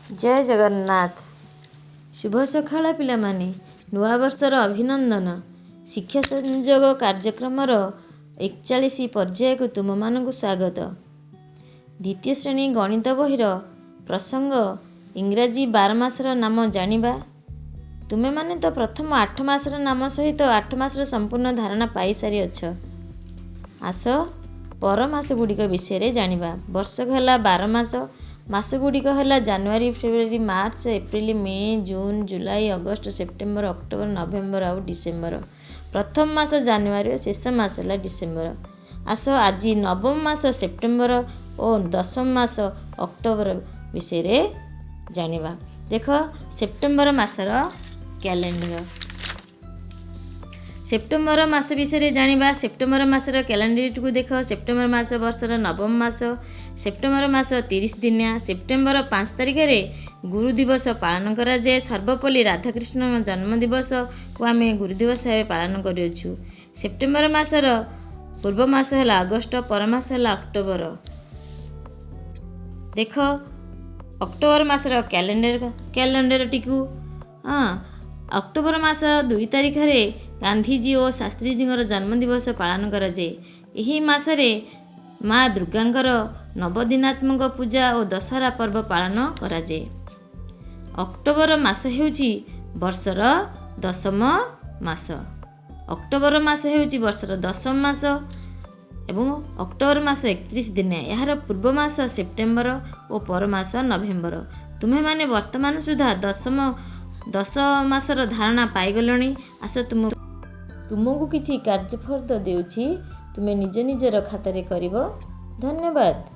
जय जगन्नाथ। शुभ सकाळ पिलामाने, नुआ वर्षर अभिनंदन। शिक्षा संयोग कार्यक्रमर 41 पर्याय को तुम मानकु स्वागत। द्वितीय श्रेणी गणित बहिर प्रसंग इंग्राजी 12 मासर नाम जानिबा। तुमे माने तो प्रथम 8 मासर नाम सहित 8 मासर संपूर्ण धारणा पाई सारी अछ। आस पर मास गुड़िक विषय जानिबा। वर्षक है 12 मास। मास गुड़िक है जनवरी, फेब्रुआरी, मार्च, एप्रिल, मे, जून, जुलाई, अगस्ट, सेप्टेम्बर, अक्टोबर, नवेम्बर और डिसेम्बर। प्रथम मास जनवरी, शेष मास है डिसेम्बर। आस आज नवम मास सेप्टेम्बर और दशम मास अक्टोबर विषय जानिबा। देख सेप्टेम्बर मासर कैलेंडर। सेप्टेम्बर मास विषय जानिबा। सेप्टेम्बर मासर कैलेंडर को देख। सेप्टेम्बर मास वर्षर नवम मास। सेप्टेम्बर मास 30 दिनिया। सेप्टेम्बर 5 तारिख में गुरु दिवस पालन करा जाए। सर्वपल्ली राधाकृष्ण जन्म दिवस को आम गुरु दिवस भाव पालन करूँ। सेप्टेम्बर मासर पूर्व मास है अगस्ट, परमास है अक्टोबर। देख अक्टोबर मासर कैलेंडर टीकू। हाँ, अक्टोबर मास 2 तारिख में गांधीजी और शास्त्रीजी जन्म दिवस पालन करा जाए। यही मासरे माँ दुर्गांकर नवदिनात्मक पूजा और दशहरा पर्व पालन करा जाए। अक्टोबर मास हेउची वर्षर दशम मास। अक्टोबर मास हेउची वर्षर दशम मास एवं अक्टोबर मास 31 दिन। यार पूर्व मास सेप्टेम्बर और पर मास नवेम्बर। तुम्हें माने वर्तमान सुधा 10 मासर धारणा पाईगलणी। आस तुमको किसी कार्यफल देउछि, तुमे निज निजर खातारे करिब। धन्यवाद।